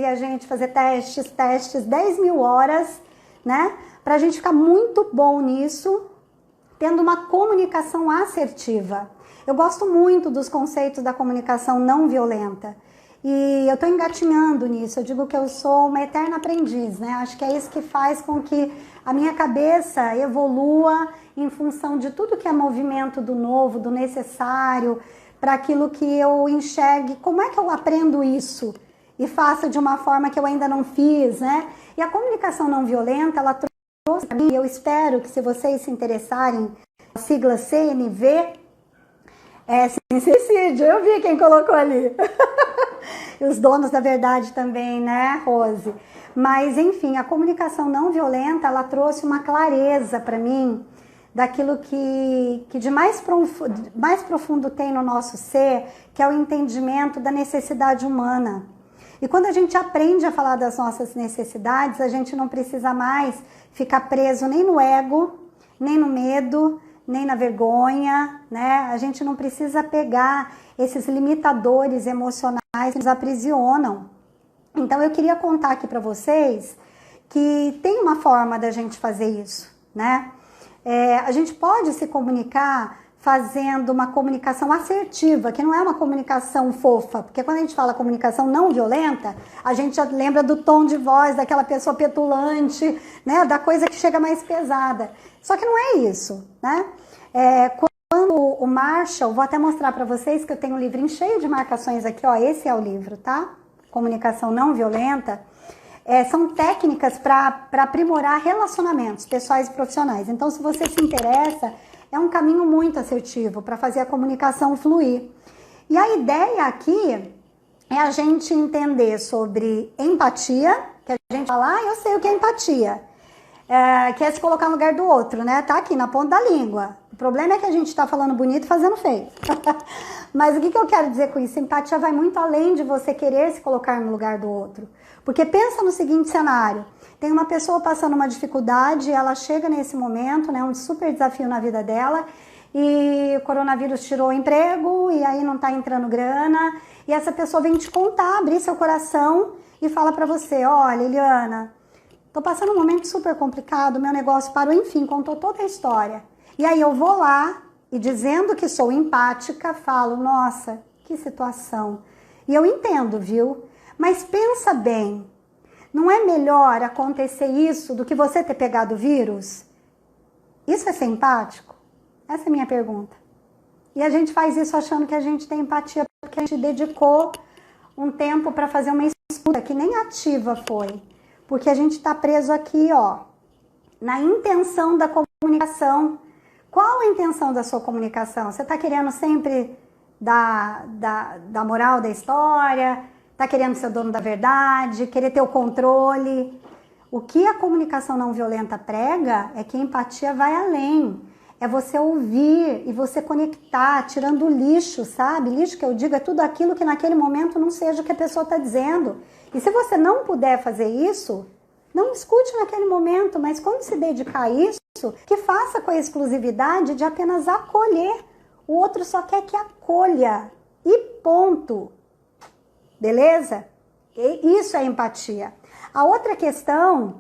10 mil horas, né? Pra gente ficar muito bom nisso, tendo uma comunicação assertiva. Eu gosto muito dos conceitos da comunicação não violenta. E eu tô engatinhando nisso, eu digo que eu sou uma eterna aprendiz, né? Acho que é isso que faz com que a minha cabeça evolua em função de tudo que é movimento do novo, do necessário, para aquilo que eu enxergue. Como é que eu aprendo isso e faço de uma forma que eu ainda não fiz, né? E a comunicação não violenta, ela trouxe para mim, eu espero que se vocês se interessarem, a sigla CNV, sincericídio, eu vi quem colocou ali. E os donos da verdade também, né, Rose? Mas, enfim, a comunicação não violenta, ela trouxe uma clareza para mim daquilo que de mais profundo tem no nosso ser, que é o entendimento da necessidade humana. E quando a gente aprende a falar das nossas necessidades, a gente não precisa mais ficar preso nem no ego, nem no medo, nem na vergonha, né? A gente não precisa pegar esses limitadores emocionais que nos aprisionam. Então eu queria contar aqui para vocês que tem uma forma da gente fazer isso, né? A gente pode se comunicar fazendo uma comunicação assertiva, que não é uma comunicação fofa, porque quando a gente fala comunicação não violenta, a gente já lembra do tom de voz, daquela pessoa petulante, né, da coisa que chega mais pesada. Só que não é isso, né? Quando o Marshall, vou até mostrar para vocês que eu tenho um livrinho cheio de marcações aqui, ó, esse é o livro, tá? Comunicação não violenta. São técnicas para aprimorar relacionamentos pessoais e profissionais. Então, se você se interessa, é um caminho muito assertivo para fazer a comunicação fluir. E a ideia aqui é a gente entender sobre empatia, que a gente fala, eu sei o que é empatia, que é se colocar no lugar do outro, né? Tá aqui na ponta da língua. O problema é que a gente está falando bonito e fazendo feio. Mas o que eu quero dizer com isso? Empatia vai muito além de você querer se colocar no lugar do outro. Porque pensa no seguinte cenário, tem uma pessoa passando uma dificuldade, ela chega nesse momento, né, um super desafio na vida dela, e o coronavírus tirou o emprego, e aí não tá entrando grana, e essa pessoa vem te contar, abrir seu coração e fala pra você, olha, Eliana, tô passando um momento super complicado, meu negócio parou, enfim, contou toda a história. E aí eu vou lá, e dizendo que sou empática, falo, nossa, que situação. E eu entendo, viu? Mas pensa bem, não é melhor acontecer isso do que você ter pegado o vírus? Isso é ser empático? Essa é a minha pergunta. E a gente faz isso achando que a gente tem empatia porque a gente dedicou um tempo para fazer uma escuta que nem ativa foi. Porque a gente está preso aqui, ó, na intenção da comunicação. Qual a intenção da sua comunicação? Você está querendo sempre da moral da história? Está querendo ser o dono da verdade? Querer ter o controle? O que a comunicação não violenta prega é que a empatia vai além. É você ouvir e você conectar, tirando o lixo, sabe? Lixo que eu digo é tudo aquilo que naquele momento não seja o que a pessoa está dizendo. E se você não puder fazer isso, não escute naquele momento, mas quando se dedicar a isso, que faça com a exclusividade de apenas acolher. O outro só quer que acolha. E ponto. Beleza? E isso é empatia. A outra questão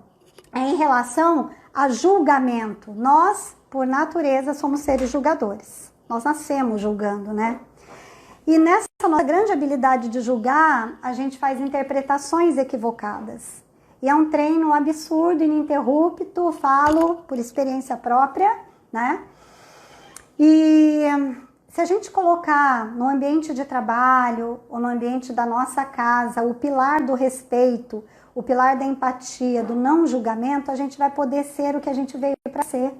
é em relação a julgamento. Nós, por natureza, somos seres julgadores. Nós nascemos julgando, né? E nessa nossa grande habilidade de julgar, a gente faz interpretações equivocadas. E é um treino absurdo, ininterrupto, falo por experiência própria, né? E se a gente colocar no ambiente de trabalho ou no ambiente da nossa casa o pilar do respeito, o pilar da empatia, do não julgamento, a gente vai poder ser o que a gente veio para ser.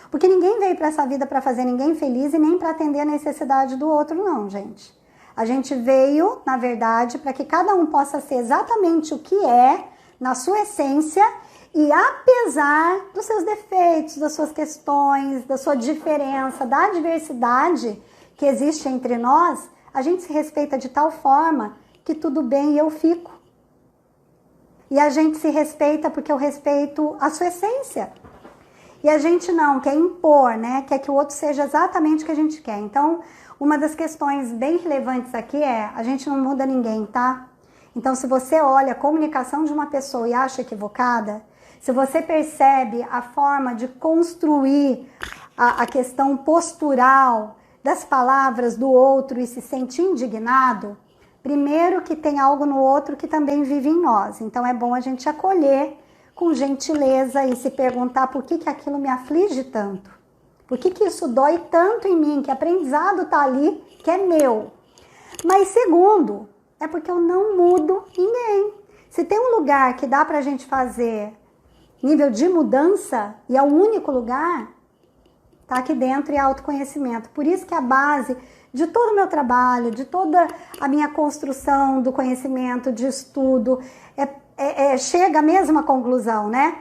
Porque ninguém veio para essa vida para fazer ninguém feliz e nem para atender a necessidade do outro, não, gente. A gente veio, na verdade, para que cada um possa ser exatamente o que é, na sua essência, e apesar dos seus defeitos, das suas questões, da sua diferença, da diversidade que existe entre nós, a gente se respeita de tal forma que tudo bem e eu fico. E a gente se respeita porque eu respeito a sua essência. E a gente não quer impor, né? Quer que o outro seja exatamente o que a gente quer. Então, Uma das questões bem relevantes aqui é, a gente não muda ninguém, tá? Então, se você olha a comunicação de uma pessoa e acha equivocada, se você percebe a forma de construir a questão postural das palavras do outro e se sente indignado, primeiro que tem algo no outro que também vive em nós. Então, é bom a gente acolher com gentileza e se perguntar por que aquilo me aflige tanto. Por que isso dói tanto em mim? Que aprendizado está ali, que é meu. Mas segundo, é porque eu não mudo ninguém. Se tem um lugar que dá para a gente fazer nível de mudança, e é o único lugar, tá aqui dentro, e é autoconhecimento. Por isso que a base de todo o meu trabalho, de toda a minha construção do conhecimento, de estudo, chega à mesma conclusão, né?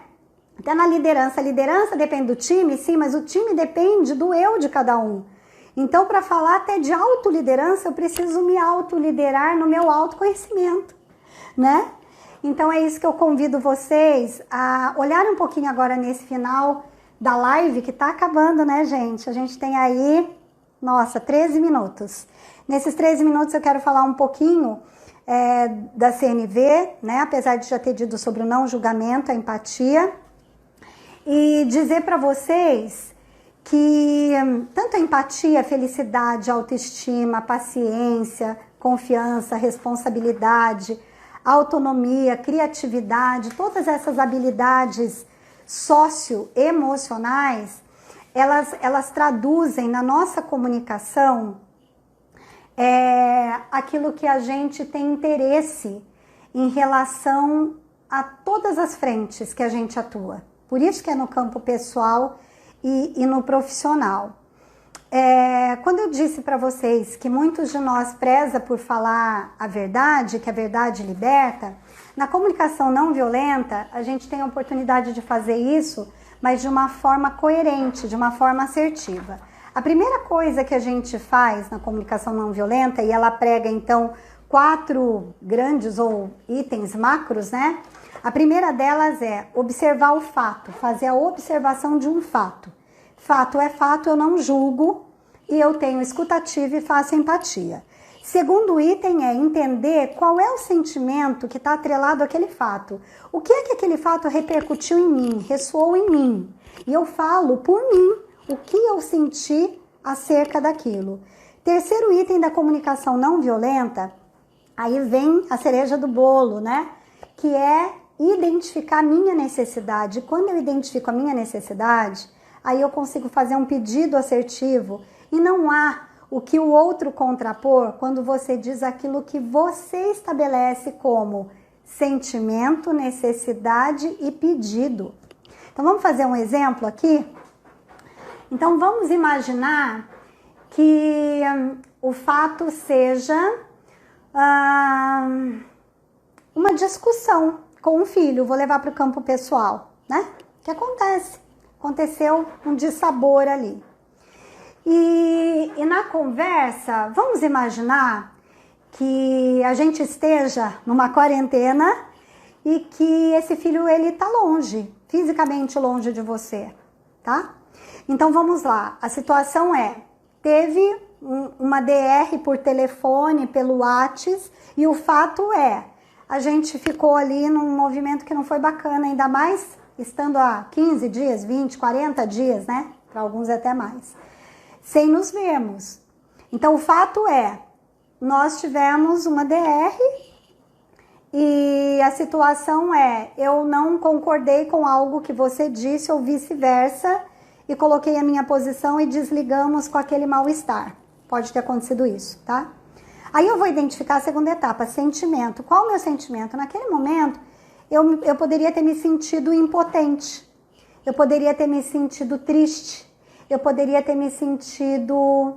Até na liderança. A liderança depende do time, sim, mas o time depende do eu de cada um. Então, para falar até de autoliderança, eu preciso me autoliderar no meu autoconhecimento, né? Então, é isso que eu convido vocês a olharem um pouquinho agora nesse final da live, que tá acabando, né, gente? A gente tem aí, nossa, 13 minutos. Nesses 13 minutos eu quero falar um pouquinho da CNV, né? Apesar de já ter dito sobre o não julgamento, a empatia. E dizer para vocês que tanto a empatia, felicidade, autoestima, paciência, confiança, responsabilidade, autonomia, criatividade, todas essas habilidades socioemocionais, elas traduzem na nossa comunicação aquilo que a gente tem interesse em relação a todas as frentes que a gente atua. Por isso que é no campo pessoal e no profissional. Quando eu disse para vocês que muitos de nós preza por falar a verdade, que a verdade liberta, na comunicação não violenta, a gente tem a oportunidade de fazer isso, mas de uma forma coerente, de uma forma assertiva. A primeira coisa que a gente faz na comunicação não violenta, e ela prega então 4 grandes ou itens macros, né? A primeira delas é observar o fato, fazer a observação de um fato. Fato é fato, eu não julgo e eu tenho escutativa e faço empatia. Segundo item é entender qual é o sentimento que está atrelado àquele fato. O que é que aquele fato repercutiu em mim, ressoou em mim. E eu falo por mim o que eu senti acerca daquilo. Terceiro item da comunicação não violenta, aí vem a cereja do bolo, né? Que é identificar a minha necessidade. Quando eu identifico a minha necessidade, aí eu consigo fazer um pedido assertivo e não há o que o outro contrapor quando você diz aquilo que você estabelece como sentimento, necessidade e pedido. Então vamos fazer um exemplo aqui? Então vamos imaginar que o fato seja uma discussão com um filho, vou levar para o campo pessoal, né? O que acontece? Aconteceu um dissabor ali. E na conversa, vamos imaginar que a gente esteja numa quarentena e que esse filho, ele tá longe, fisicamente longe de você, tá? Então vamos lá, a situação teve uma DR por telefone, pelo WhatsApp, e o fato a gente ficou ali num movimento que não foi bacana, ainda mais estando há 15 dias, 20, 40 dias, né? Para alguns até mais, sem nos vermos. Então o fato nós tivemos uma DR e a situação eu não concordei com algo que você disse ou vice-versa e coloquei a minha posição e desligamos com aquele mal-estar. Pode ter acontecido isso, tá? Aí eu vou identificar a segunda etapa, sentimento. Qual o meu sentimento? Naquele momento, eu poderia ter me sentido impotente. Eu poderia ter me sentido triste. Eu poderia ter me sentido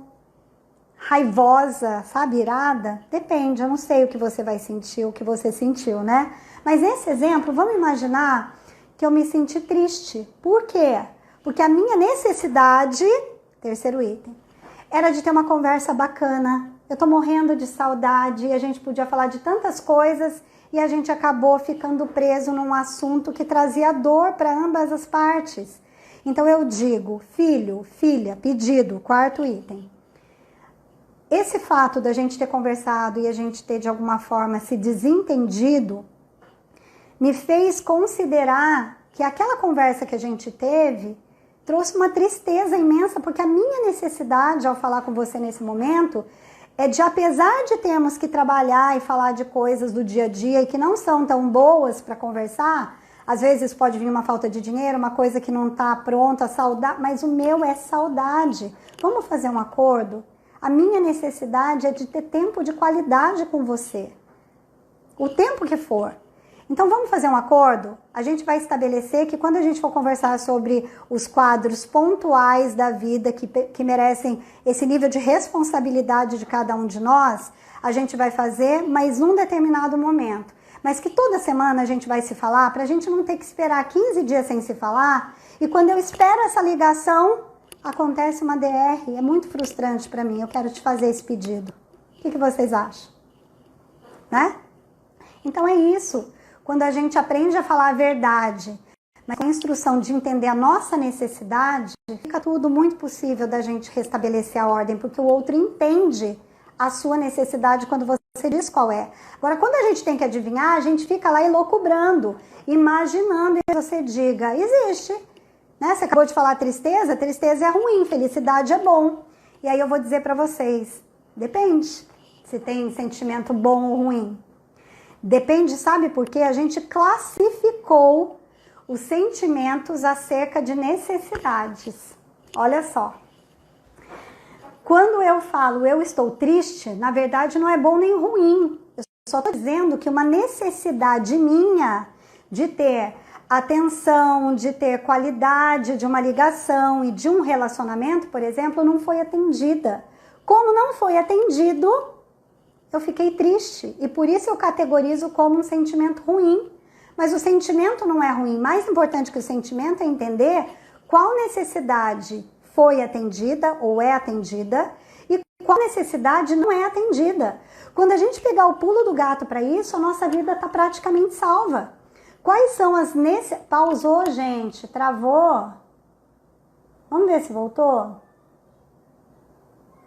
raivosa, sabe, irada. Depende, eu não sei o que você vai sentir, o que você sentiu, né? Mas nesse exemplo, vamos imaginar que eu me senti triste. Por quê? Porque a minha necessidade, terceiro item, era de ter uma conversa bacana. Eu tô morrendo de saudade e a gente podia falar de tantas coisas e a gente acabou ficando preso num assunto que trazia dor para ambas as partes. Então eu digo, filho, filha, pedido, quarto item. esse fato da gente ter conversado e a gente ter de alguma forma se desentendido me fez considerar que aquela conversa que a gente teve trouxe uma tristeza imensa, porque a minha necessidade ao falar com você nesse momento é de, apesar de termos que trabalhar e falar de coisas do dia a dia e que não são tão boas para conversar, às vezes pode vir uma falta de dinheiro, uma coisa que não está pronta, saudade, mas o meu é saudade. Vamos fazer um acordo? A minha necessidade é de ter tempo de qualidade com você. O tempo que for. Então vamos fazer um acordo? A gente vai estabelecer que quando a gente for conversar sobre os quadros pontuais da vida que merecem esse nível de responsabilidade de cada um de nós, a gente vai fazer, mas num determinado momento. Mas que toda semana a gente vai se falar, para a gente não ter que esperar 15 dias sem se falar, e quando eu espero essa ligação, acontece uma DR. É muito frustrante para mim, eu quero te fazer esse pedido. O que vocês acham? Né? Então é isso. Quando a gente aprende a falar a verdade, mas com a instrução de entender a nossa necessidade, fica tudo muito possível da gente restabelecer a ordem, porque o outro entende a sua necessidade quando você diz qual é. Agora, quando a gente tem que adivinhar, a gente fica lá elucubrando, imaginando, e você diga, existe. Né? Você acabou de falar tristeza, tristeza é ruim, felicidade é bom. E aí eu vou dizer para vocês, depende se tem sentimento bom ou ruim. Depende, sabe por quê? A gente classificou os sentimentos acerca de necessidades. Olha só. Quando eu falo eu estou triste, na verdade não é bom nem ruim. Eu só estou dizendo que uma necessidade minha de ter atenção, de ter qualidade de uma ligação e de um relacionamento, por exemplo, não foi atendida. Como não foi atendido, eu fiquei triste e por isso eu categorizo como um sentimento ruim. Mas o sentimento não é ruim. Mais importante que o sentimento é entender qual necessidade foi atendida ou é atendida e qual necessidade não é atendida. Quando a gente pegar o pulo do gato para isso, a nossa vida está praticamente salva. Quais são as necessidades... Pausou, gente? Travou? Vamos ver se voltou?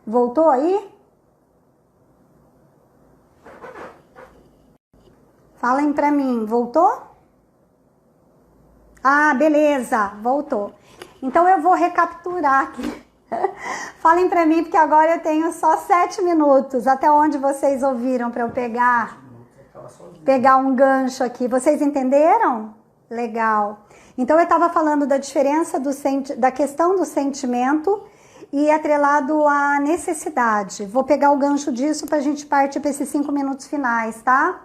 Voltou aí? Falem pra mim, voltou? Ah, beleza, voltou. Então eu vou recapturar aqui. Falem pra mim, porque agora eu tenho só 7 minutos. Até onde vocês ouviram pra eu pegar um gancho aqui. Vocês entenderam? Legal. Então eu estava falando da diferença da questão do sentimento e atrelado à necessidade. Vou pegar o gancho disso pra gente partir para esses 5 minutos finais, tá?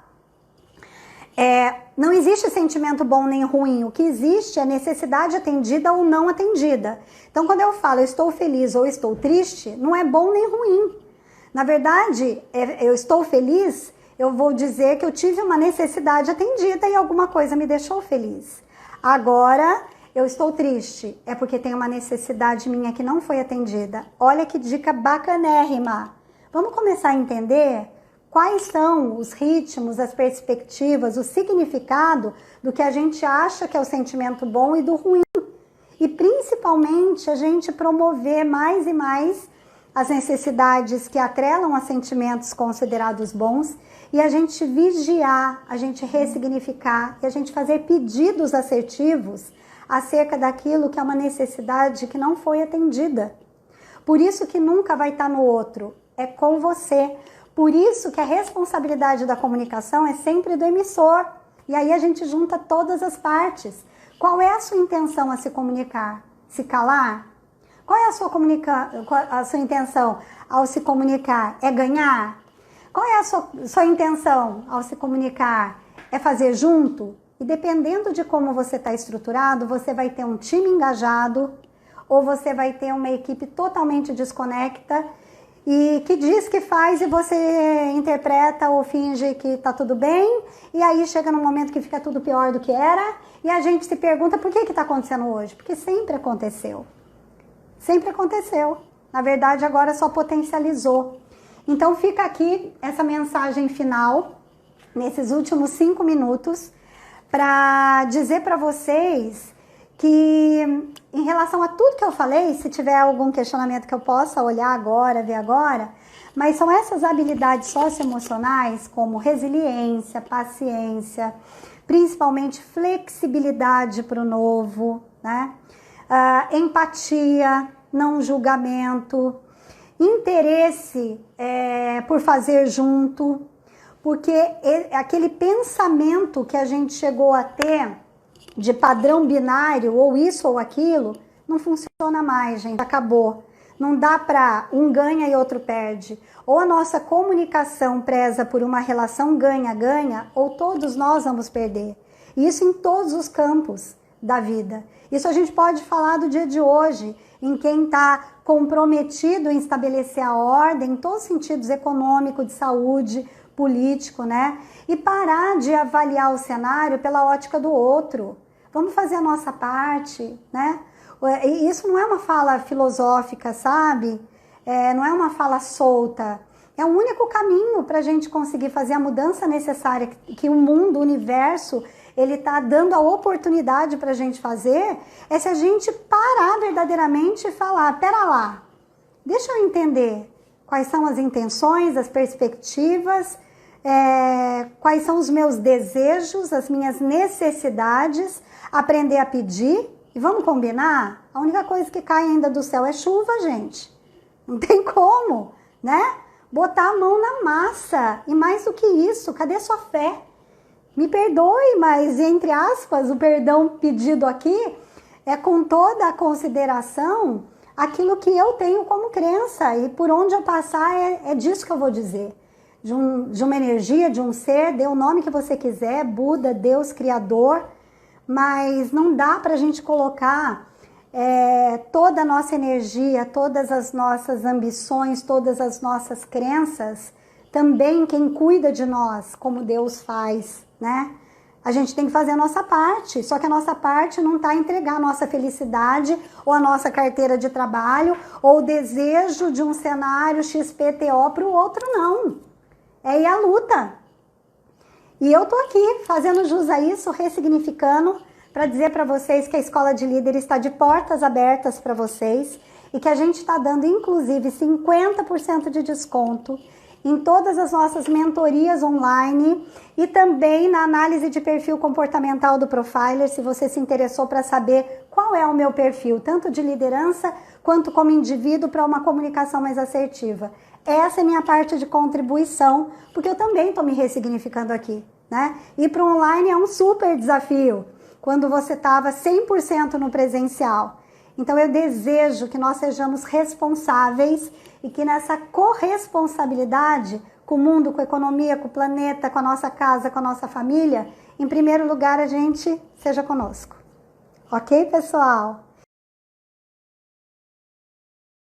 Não existe sentimento bom nem ruim, o que existe é necessidade atendida ou não atendida. Então quando eu falo eu estou feliz ou estou triste, não é bom nem ruim. Na verdade, eu estou feliz, eu vou dizer que eu tive uma necessidade atendida e alguma coisa me deixou feliz. Agora, eu estou triste, é porque tem uma necessidade minha que não foi atendida. Olha que dica bacanérrima. Vamos começar a entender quais são os ritmos, as perspectivas, o significado do que a gente acha que é o sentimento bom e do ruim. E principalmente a gente promover mais e mais as necessidades que atrelam a sentimentos considerados bons e a gente vigiar, a gente ressignificar e a gente fazer pedidos assertivos acerca daquilo que é uma necessidade que não foi atendida. Por isso que nunca vai estar no outro, é com você. Por isso que a responsabilidade da comunicação é sempre do emissor. E aí a gente junta todas as partes. Qual é a sua intenção a se comunicar? Se calar? Qual é a sua intenção ao se comunicar? É ganhar? Qual é a sua intenção ao se comunicar? É fazer junto? E dependendo de como você está estruturado, você vai ter um time engajado ou você vai ter uma equipe totalmente desconecta e que diz que faz e você interpreta ou finge que tá tudo bem, e aí chega num momento que fica tudo pior do que era, e a gente se pergunta por que tá acontecendo hoje? Porque sempre aconteceu. Sempre aconteceu. Na verdade, agora só potencializou. Então fica aqui essa mensagem final, nesses últimos 5 minutos, para dizer para vocês que em relação a tudo que eu falei, se tiver algum questionamento que eu possa olhar agora, ver agora, Mas são essas habilidades socioemocionais, como resiliência, paciência, principalmente flexibilidade para o novo, né? Empatia, não julgamento, interesse por fazer junto, porque aquele pensamento que a gente chegou a ter de padrão binário, ou isso ou aquilo, não funciona mais, gente, acabou. Não dá para um ganha e outro perde. Ou a nossa comunicação preza por uma relação ganha-ganha, ou todos nós vamos perder. E isso em todos os campos da vida. Isso a gente pode falar do dia de hoje, em quem está comprometido em estabelecer a ordem, em todos os sentidos, econômico, de saúde, político, né? E parar de avaliar o cenário pela ótica do outro. Vamos fazer a nossa parte, né? Isso não é uma fala filosófica, sabe? Não é uma fala solta. É o único caminho para a gente conseguir fazer a mudança necessária que o mundo, o universo, ele está dando a oportunidade para a gente fazer, é se a gente parar verdadeiramente e falar, pera lá, deixa eu entender quais são as intenções, as perspectivas, quais são os meus desejos, as minhas necessidades, aprender a pedir. E vamos combinar? A única coisa que cai ainda do céu é chuva, gente. Não tem como, né? Botar a mão na massa. E mais do que isso, cadê sua fé? Me perdoe, mas entre aspas, o perdão pedido aqui é com toda a consideração aquilo que eu tenho como crença. E por onde eu passar é disso que eu vou dizer. De uma energia, de um ser, dê o nome que você quiser, Buda, Deus, Criador. Mas não dá para a gente colocar toda a nossa energia, todas as nossas ambições, todas as nossas crenças, também quem cuida de nós, como Deus faz, né? A gente tem que fazer a nossa parte, só que a nossa parte não está em entregar a nossa felicidade, ou a nossa carteira de trabalho, ou o desejo de um cenário XPTO para o outro, não. É ir à luta. E eu tô aqui fazendo jus a isso, ressignificando, para dizer para vocês que a Escola de Líderes está de portas abertas para vocês e que a gente está dando, inclusive, 50% de desconto em todas as nossas mentorias online e também na análise de perfil comportamental do Profiler, se você se interessou para saber qual é o meu perfil, tanto de liderança quanto como indivíduo, para uma comunicação mais assertiva. Essa é minha parte de contribuição, porque eu também estou me ressignificando aqui, né? Ir para o online é um super desafio, quando você estava 100% no presencial. Então eu desejo que nós sejamos responsáveis e que nessa corresponsabilidade com o mundo, com a economia, com o planeta, com a nossa casa, com a nossa família, em primeiro lugar a gente seja conosco. Ok, pessoal?